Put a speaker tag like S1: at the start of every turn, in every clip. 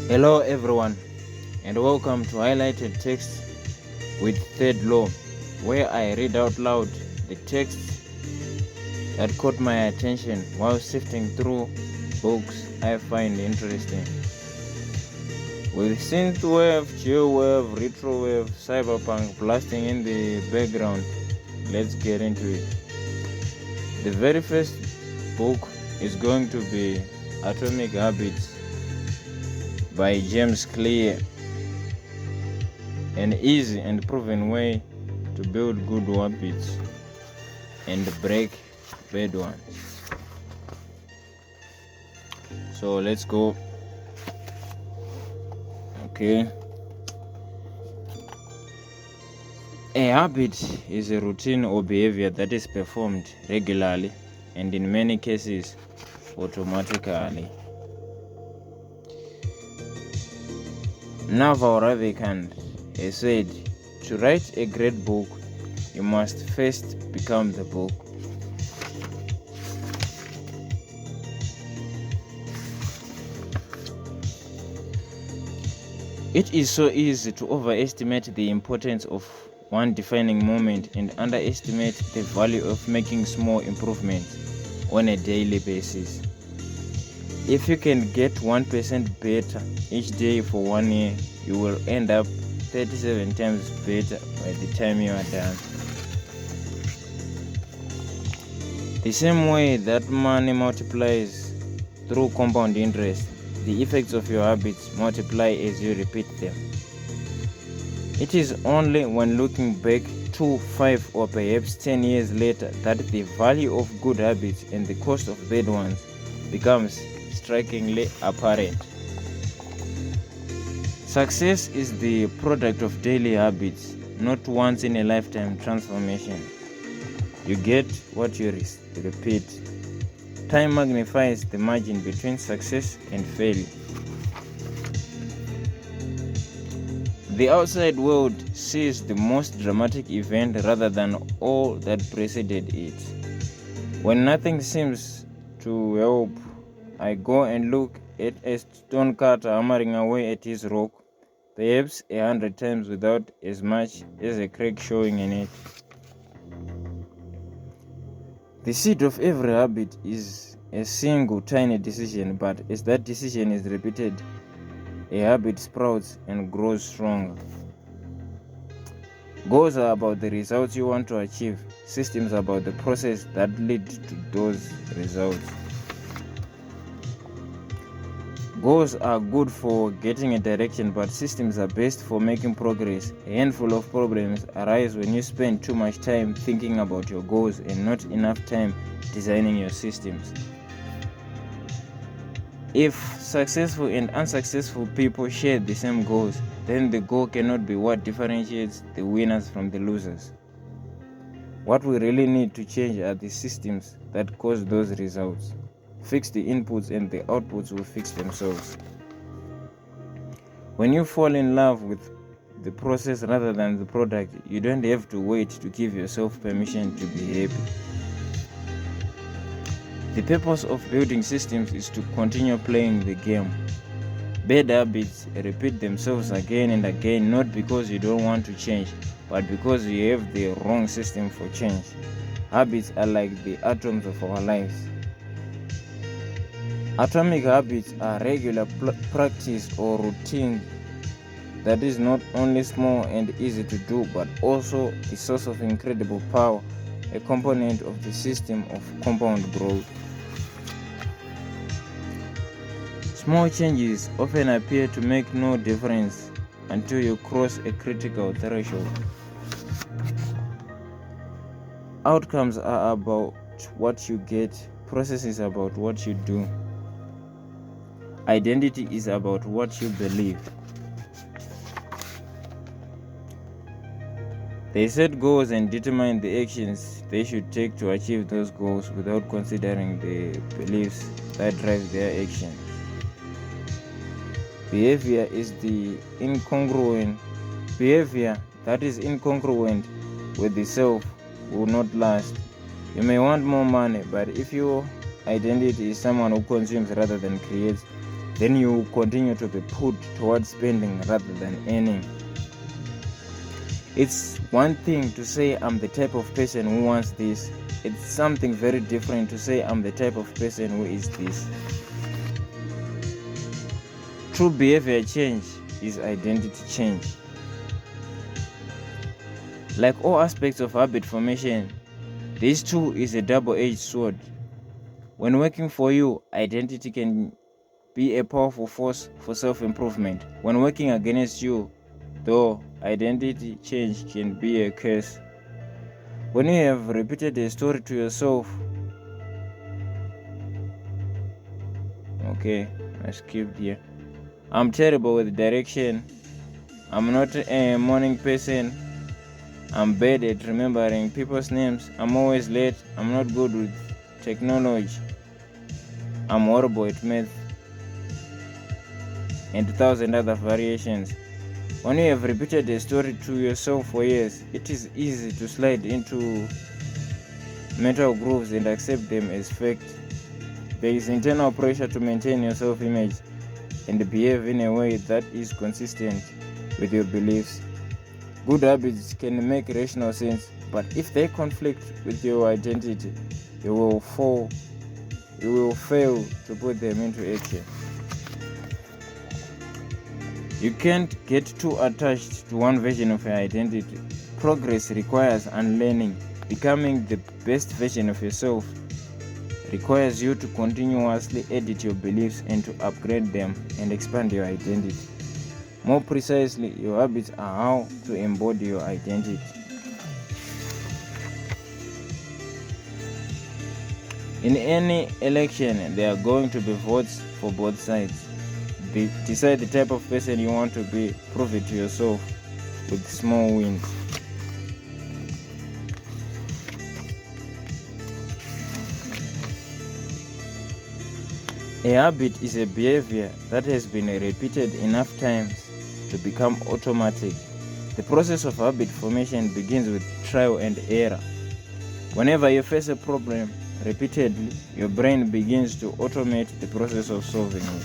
S1: Hello everyone and welcome to Highlighted Text with Third Law, where I read out loud the texts that caught my attention while sifting through books I find interesting. With synthwave, chillwave, retrowave, cyberpunk blasting in the background, let's get into it. The very first book is going to be Atomic Habits by James Clear. An easy and proven way to build good habits and break bad ones. So let's go. Okay. A habit is a routine or behavior that is performed regularly and in many cases automatically. Naval Ravikant has said, to write a great book, you must first become the book. It is so easy to overestimate the importance of one defining moment and underestimate the value of making small improvements on a daily basis. If you can get 1% better each day for 1 year, you will end up 37 times better by the time you are done. The same way that money multiplies through compound interest, the effects of your habits multiply as you repeat them. It is only when looking back 2, 5 or perhaps 10 years later that the value of good habits and the cost of bad ones becomes strikingly apparent. Success is the product of daily habits, not once in a lifetime transformation. You get what you repeat. Time magnifies the margin between success and failure. The outside world sees the most dramatic event rather than all that preceded it. When nothing seems to help, I go and look at a stonecutter hammering away at his rock, perhaps 100 times without as much as a crack showing in it. The seed of every habit is a single tiny decision, but as that decision is repeated, a habit sprouts and grows stronger. Goals are about the results you want to achieve, systems about the process that lead to those results. Goals are good for getting a direction, but systems are best for making progress. A handful of problems arise when you spend too much time thinking about your goals and not enough time designing your systems. If successful and unsuccessful people share the same goals, then the goal cannot be what differentiates the winners from the losers. What we really need to change are the systems that cause those results. Fix the inputs and the outputs will fix themselves. When you fall in love with the process rather than the product, you don't have to wait to give yourself permission to be happy. The purpose of building systems is to continue playing the game. Bad habits repeat themselves again and again, not because you don't want to change, but because you have the wrong system for change. Habits are like the atoms of our lives. Atomic habits are regular practice or routine that is not only small and easy to do, but also the source of incredible power, a component of the system of compound growth. Small changes often appear to make no difference until you cross a critical threshold. Outcomes are about what you get, process is about what you do. Identity is about what you believe. They set goals and determine the actions they should take to achieve those goals without considering the beliefs that drive their actions. Behavior that is incongruent with the self will not last. You may want more money, but if your identity is someone who consumes rather than creates, then you continue to be put towards spending rather than earning. It's one thing to say I'm the type of person who wants this. It's something very different to say I'm the type of person who is this. True behavior change is identity change. Like all aspects of habit formation, this too is a double-edged sword. When working for you, identity can be a powerful force for self-improvement. When working against you, though, identity change can be a curse. When you have repeated a story to yourself, okay, I skipped here. I'm terrible with direction. I'm not a morning person. I'm bad at remembering people's names. I'm always late. I'm not good with technology. I'm horrible at math. And 1,000 other variations. When you have repeated a story to yourself for years, it is easy to slide into mental grooves and accept them as fact. There is internal pressure to maintain your self-image and behave in a way that is consistent with your beliefs. Good habits can make rational sense, but if they conflict with your identity, you will fail to put them into action. You can't get too attached to one version of your identity. Progress requires unlearning. Becoming the best version of yourself requires you to continuously edit your beliefs and to upgrade them and expand your identity. More precisely, your habits are how to embody your identity. In any election, there are going to be votes for both sides. Decide the type of person you want to be. Prove it to yourself with small wins. A habit is a behavior that has been repeated enough times to become automatic. The process of habit formation begins with trial and error. Whenever you face a problem repeatedly, your brain begins to automate the process of solving it.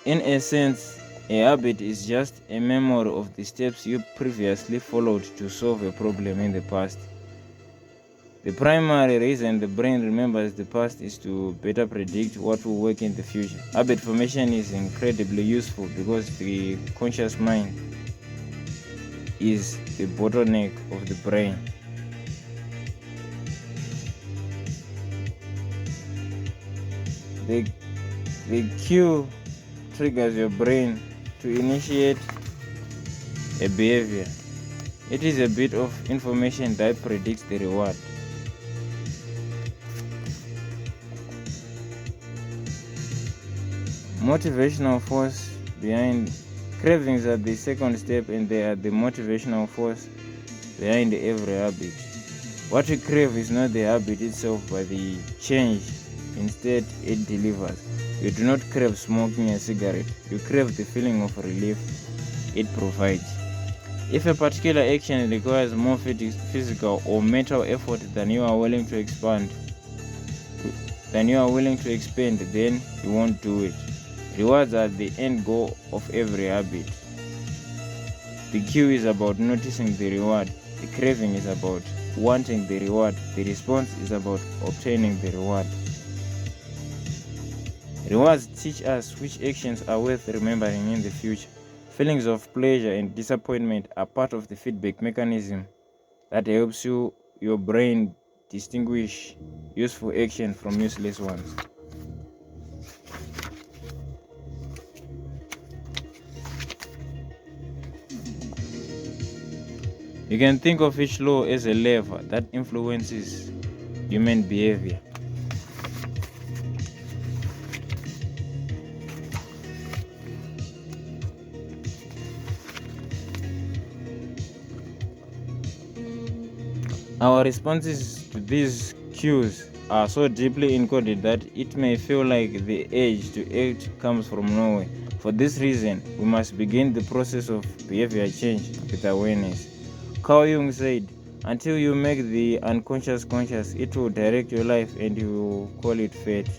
S1: In a sense, a habit is just a memory of the steps you previously followed to solve a problem in the past. The primary reason the brain remembers the past is to better predict what will work in the future. Habit formation is incredibly useful because the conscious mind is the bottleneck of the brain. The cue triggers your brain to initiate a behavior. It is a bit of information that predicts the reward. Motivational force behind cravings are the second step, and they are the motivational force behind every habit. What you crave is not the habit itself, but the change instead it delivers. You do not crave smoking a cigarette, you crave the feeling of relief it provides. If a particular action requires more physical or mental effort than you are willing to expend, then you won't do it. Rewards are the end goal of every habit. The cue is about noticing the reward. The craving is about wanting the reward. The response is about obtaining the reward. Rewards teach us which actions are worth remembering in the future. Feelings of pleasure and disappointment are part of the feedback mechanism that helps your brain distinguish useful action from useless ones. You can think of each law as a lever that influences human behavior. Our responses to these cues are so deeply encoded that it may feel like the urge to act comes from nowhere. For this reason, we must begin the process of behavior change with awareness. Carl Jung said, Until you make the unconscious conscious, it will direct your life and you will call it fate.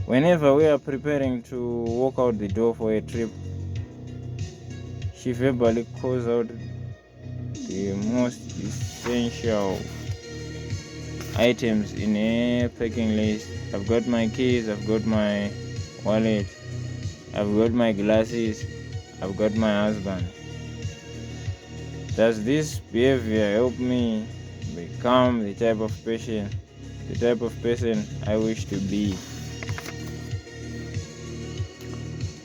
S1: Whenever we are preparing to walk out the door for a trip, she verbally calls out the most essential items in a packing list. I've got my keys, I've got my wallet, I've got my glasses, I've got my husband. Does this behavior help me become the type of person I wish to be?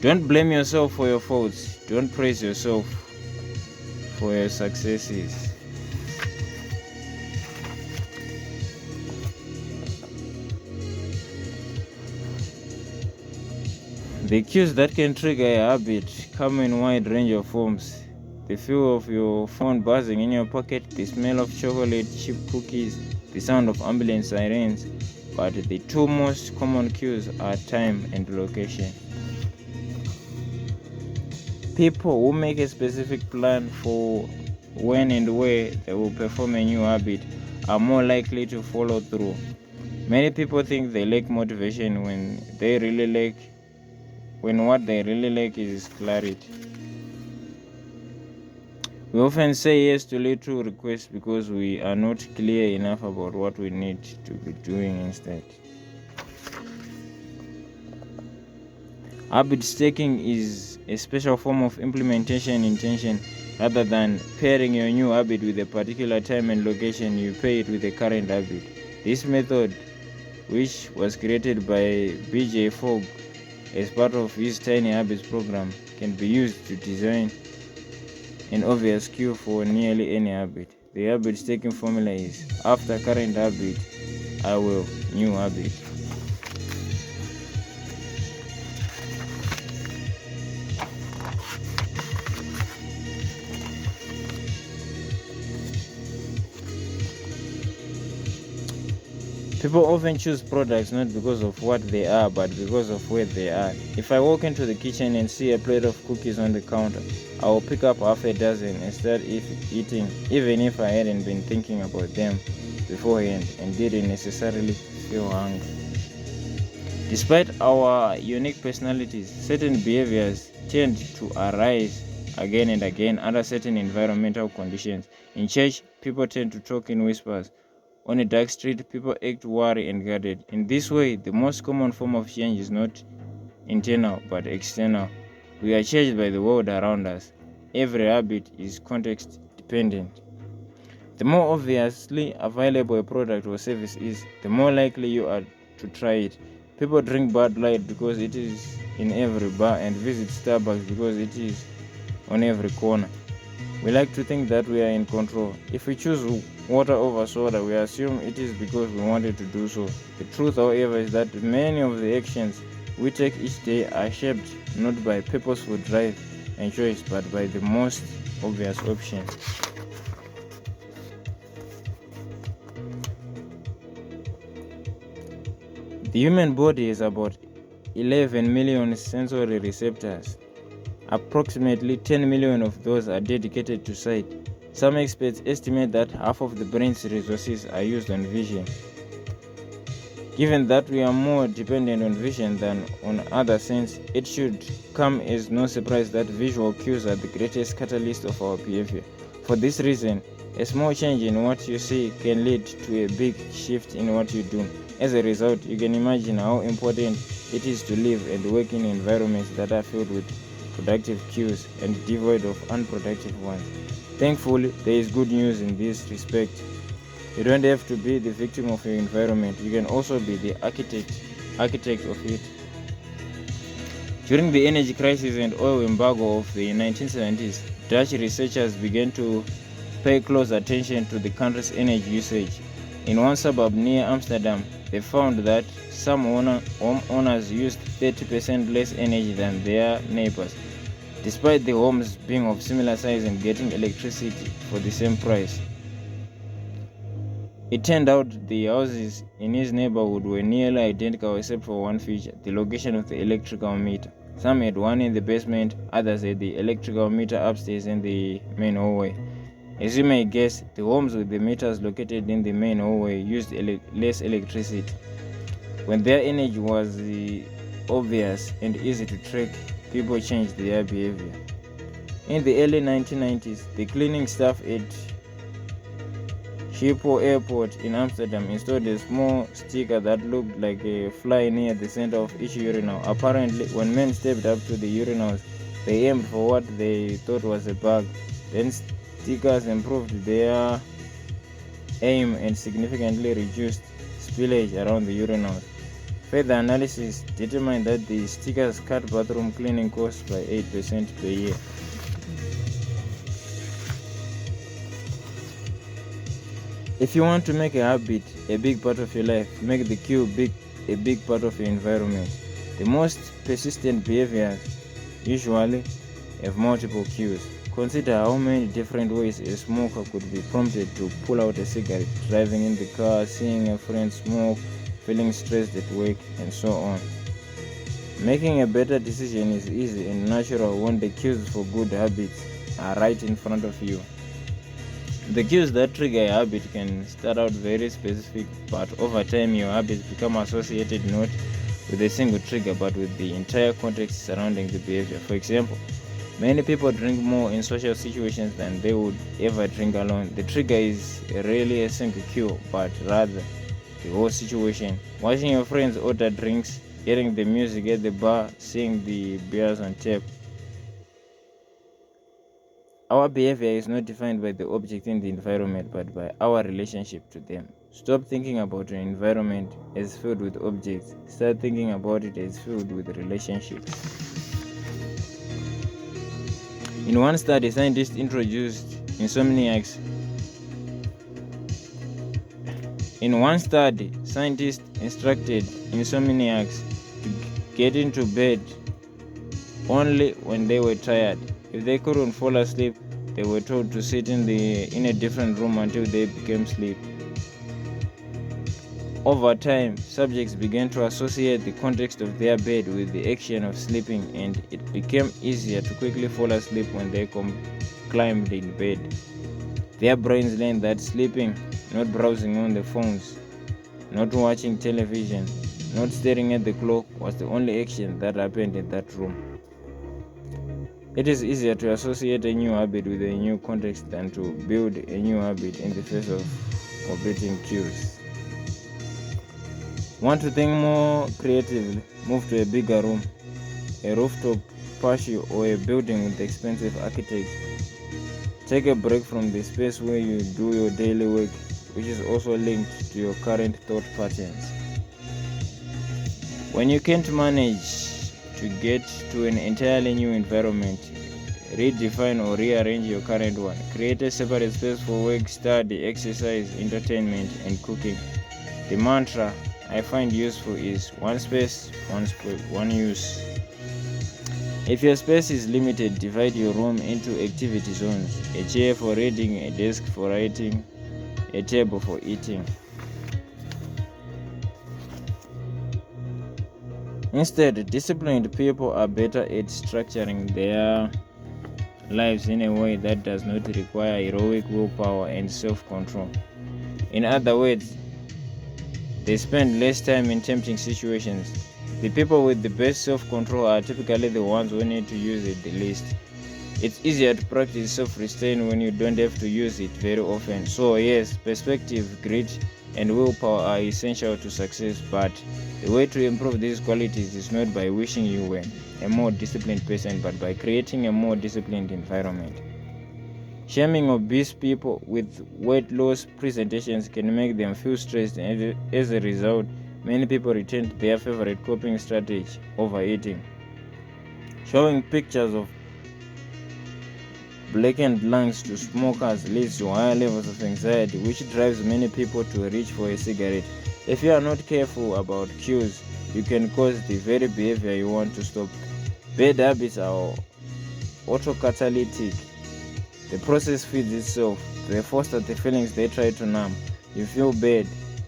S1: Don't blame yourself for your faults. Don't praise yourself for your successes. The cues that can trigger a habit come in a wide range of forms. The feel of your phone buzzing in your pocket, the smell of chocolate chip cookies, the sound of ambulance sirens. But the two most common cues are time and location. People who make a specific plan for when and where they will perform a new habit are more likely to follow through. Many people think they lack motivation when what they really lack is clarity. We often say yes to little requests because we are not clear enough about what we need to be doing instead. Habit stacking is a special form of implementation intention. Rather than pairing your new habit with a particular time and location, you pair it with a current habit. This method, which was created by BJ Fogg as part of his Tiny Habits program, can be used to design an obvious cue for nearly any habit. The habit stacking formula is: after current habit, I will new habit. People often choose products not because of what they are, but because of where they are. If I walk into the kitchen and see a plate of cookies on the counter, I will pick up half a dozen and start eating, even if I hadn't been thinking about them beforehand and didn't necessarily feel hungry. Despite our unique personalities, certain behaviors tend to arise again and again under certain environmental conditions. In church, people tend to talk in whispers. On a dark street, people act worried and guarded. In this way, the most common form of change is not internal but external. We are changed by the world around us. Every habit is context dependent. The more obviously available a product or service is, the more likely you are to try it. People drink Bud Light because it is in every bar and visit Starbucks because it is on every corner. We like to think that we are in control. If we choose water over soda, we assume it is because we wanted to do so. The truth, however, is that many of the actions we take each day are shaped not by purposeful drive and choice, but by the most obvious option. The human body has about 11 million sensory receptors. Approximately 10 million of those are dedicated to sight. Some experts estimate that half of the brain's resources are used on vision. Given that we are more dependent on vision than on other senses, it should come as no surprise that visual cues are the greatest catalyst of our behavior. For this reason, a small change in what you see can lead to a big shift in what you do. As a result, you can imagine how important it is to live and work in environments that are filled with productive cues and devoid of unproductive ones. Thankfully, there is good news in this respect. You don't have to be the victim of your environment. You can also be the architect of it. During the energy crisis and oil embargo of the 1970s, Dutch researchers began to pay close attention to the country's energy usage. In one suburb near Amsterdam, they found that some homeowners used 30% less energy than their neighbors, despite the homes being of similar size and getting electricity for the same price. It turned out the houses in his neighborhood were nearly identical except for one feature: the location of the electrical meter. Some had one in the basement, others had the electrical meter upstairs in the main hallway. As you may guess, the homes with the meters located in the main hallway used less electricity. When their energy was obvious and easy to track, people changed their behavior. In the early 1990s, the cleaning staff at Schiphol Airport in Amsterdam installed a small sticker that looked like a fly near the center of each urinal. Apparently, when men stepped up to the urinals, they aimed for what they thought was a bug. Then stickers improved their aim and significantly reduced spillage around the urinals. Further analysis determined that the stickers cut bathroom cleaning costs by 8% per year. If you want to make a habit a big part of your life, make the queue a big part of your environment. The most persistent behaviors usually have multiple cues. Consider how many different ways a smoker could be prompted to pull out a cigarette, driving in the car, seeing a friend smoke, feeling stressed at work, and so on. Making a better decision is easy and natural when the cues for good habits are right in front of you. The cues that trigger a habit can start out very specific, but over time your habits become associated not with a single trigger but with the entire context surrounding the behavior. For example, many people drink more in social situations than they would ever drink alone. The trigger is rarely a single cue, but rather the whole situation. Watching your friends order drinks, hearing the music at the bar, seeing the beers on tap. Our behavior is not defined by the object in the environment, but by our relationship to them. Stop thinking about your environment as filled with objects. Start thinking about it as filled with relationships. In one study, scientists instructed insomniacs to get into bed only when they were tired. If they couldn't fall asleep, they were told to sit in a different room until they became sleepy. Over time, subjects began to associate the context of their bed with the action of sleeping, and it became easier to quickly fall asleep when they climbed in bed. Their brains learned that sleeping, not browsing on the phones, not watching television, not staring at the clock, was the only action that happened in that room. It is easier to associate a new habit with a new context than to build a new habit in the face of operating cues. Want to think more creatively? Move to a bigger room, a rooftop patio, or a building with expensive architecture. Take a break from the space where you do your daily work, which is also linked to your current thought patterns. When you can't manage to get to an entirely new environment, redefine or rearrange your current one. Create a separate space for work, study, exercise, entertainment, and cooking. The mantra I find useful is one space, one use. If your space is limited, divide your room into activity zones: a chair for reading, a desk for writing, a table for eating. Instead, disciplined people are better at structuring their lives in a way that does not require heroic willpower and self-control. In other words, they spend less time in tempting situations. The people with the best self-control are typically the ones who need to use it the least. It's easier to practice self-restraint when you don't have to use it very often. So yes, perspective, grit, and willpower are essential to success, but the way to improve these qualities is not by wishing you were a more disciplined person, but by creating a more disciplined environment. Shaming obese people with weight loss presentations can make them feel stressed, and as a result, many people return to their favorite coping strategy, overeating. Showing pictures of blackened lungs to smokers leads to higher levels of anxiety, which drives many people to reach for a cigarette. If you are not careful about cues, you can cause the very behavior you want to stop. Bad habits are autocatalytic. The process feeds itself. They foster the feelings they try to numb. You feel bad,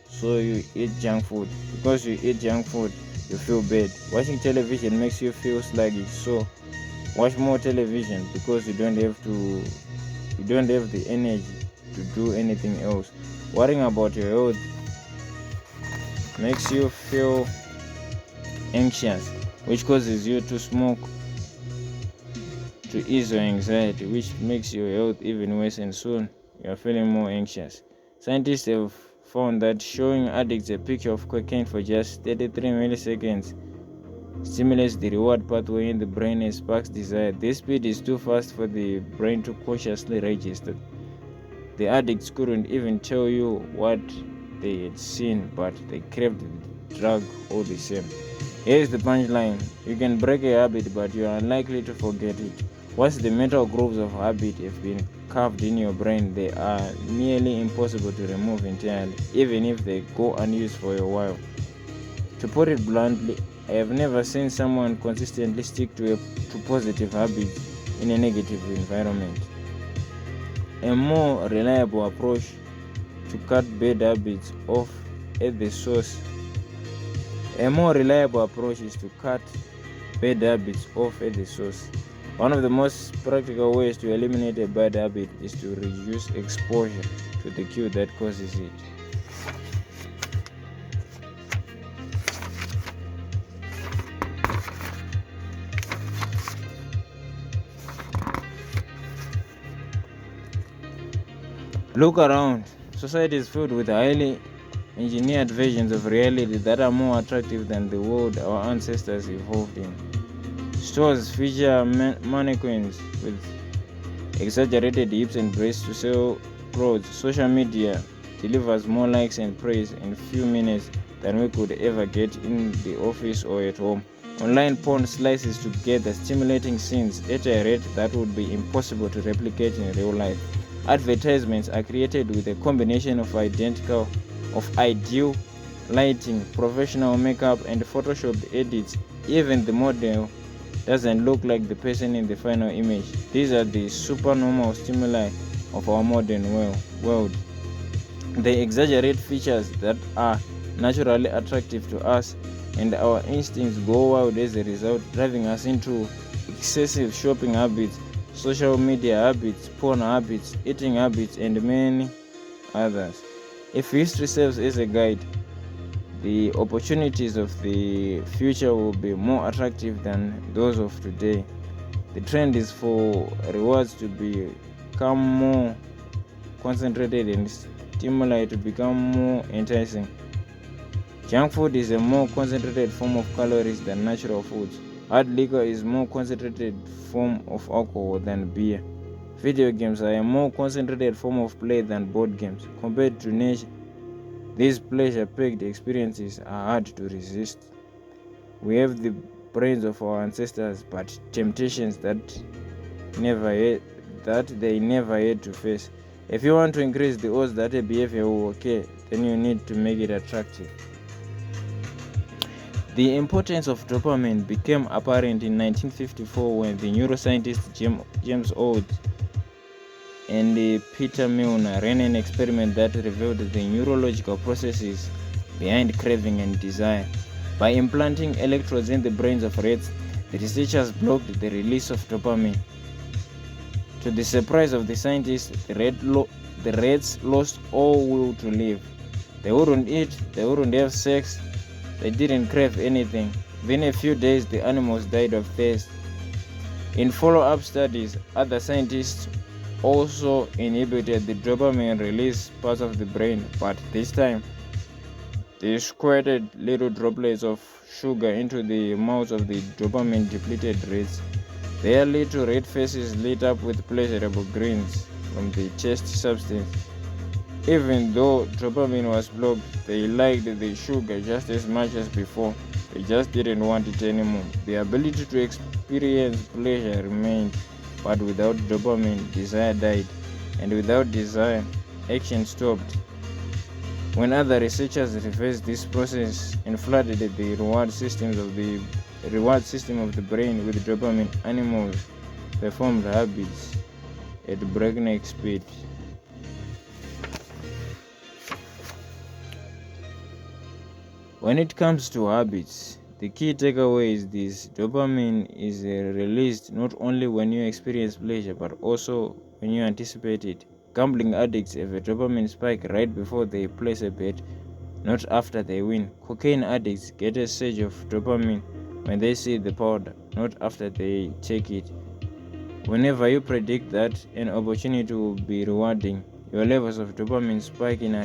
S1: so you eat junk food. Because you eat junk food, you feel bad. Watching television makes you feel sluggish, so watch more television because you don't have the energy to do anything else. Worrying about your health makes you feel anxious, which causes you to smoke to ease your anxiety, which makes your health even worse, and soon you are feeling more anxious. Scientists have found that showing addicts a picture of cocaine for just 33 milliseconds stimulates the reward pathway in the brain and sparks desire. This speed is too fast for the brain to consciously register. The addicts couldn't even tell you what they had seen, but they craved the drug all the same. Here's the punchline: you can break a habit, but you are unlikely to forget it. Once the mental grooves of habit have been carved in your brain, they are nearly impossible to remove entirely, even if they go unused for a while. To put it bluntly, I have never seen someone consistently stick to positive habits in a negative environment. A more reliable approach to cut bad habits off at the source. A more reliable approach is to cut bad habits off at the source. One of the most practical ways to eliminate a bad habit is to reduce exposure to the cue that causes it. Look around. Society is filled with highly engineered versions of reality that are more attractive than the world our ancestors evolved in. Stores feature mannequins with exaggerated hips and breasts to sell clothes. Social media delivers more likes and praise in a few minutes than we could ever get in the office or at home. Online porn slices together stimulating scenes at a rate that would be impossible to replicate in real life. Advertisements are created with a combination of ideal lighting, professional makeup, and photoshopped edits. Even the model doesn't look like the person in the final image. These are the supernormal stimuli of our modern world. They exaggerate features that are naturally attractive to us, and our instincts go wild as a result, driving us into excessive shopping habits, social media habits, porn habits, eating habits, and many others. If history serves as a guide, the opportunities of the future will be more attractive than those of today. The trend is for rewards to become more concentrated and stimuli to become more enticing. Junk food is a more concentrated form of calories than natural foods. Hard liquor is a more concentrated form of alcohol than beer. Video games are a more concentrated form of play than board games. Compared to nature, these pleasure-packed experiences are hard to resist. We have the brains of our ancestors, but temptations that they never had to face. If you want to increase the odds that a behavior will occur, then you need to make it attractive. The importance of dopamine became apparent in 1954 when the neuroscientists James Old and Peter Milner ran an experiment that revealed the neurological processes behind craving and desire. By implanting electrodes in the brains of rats, the researchers blocked the release of dopamine. To the surprise of the scientists, the rats lost all will to live. They wouldn't eat, they wouldn't have sex, they didn't crave anything. Within a few days, the animals died of thirst. In follow-up studies, other scientists also inhibited the dopamine release parts of the brain, but this time they squirted little droplets of sugar into the mouths of the dopamine depleted rats. Their little red faces lit up with pleasurable grins from the taste substance. Even though dopamine was blocked, they liked the sugar just as much as before. They just didn't want it anymore. The ability to experience pleasure remained, but without dopamine, desire died, and without desire, action stopped. When other researchers reversed this process and flooded the reward system of the brain with dopamine, animals performed habits at breakneck speed. When it comes to habits, The key takeaway is this: dopamine is released not only when you experience pleasure but also when you anticipate it. Gambling addicts have a dopamine spike right before they place a bet, not after they win. Cocaine addicts get a surge of dopamine when they see the powder, not after they take it. Whenever you predict that an opportunity will be rewarding, your levels of dopamine spike in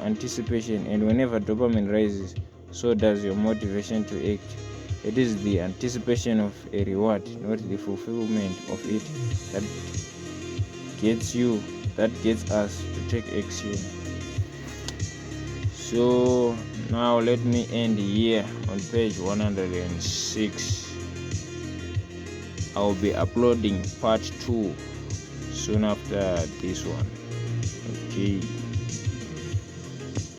S1: anticipation, and whenever dopamine rises, so does your motivation to act. It is the anticipation of a reward, not the fulfillment of it, that gets us to take action. So now let me end here on page 106. I'll be uploading part 2 soon after this one. Okay.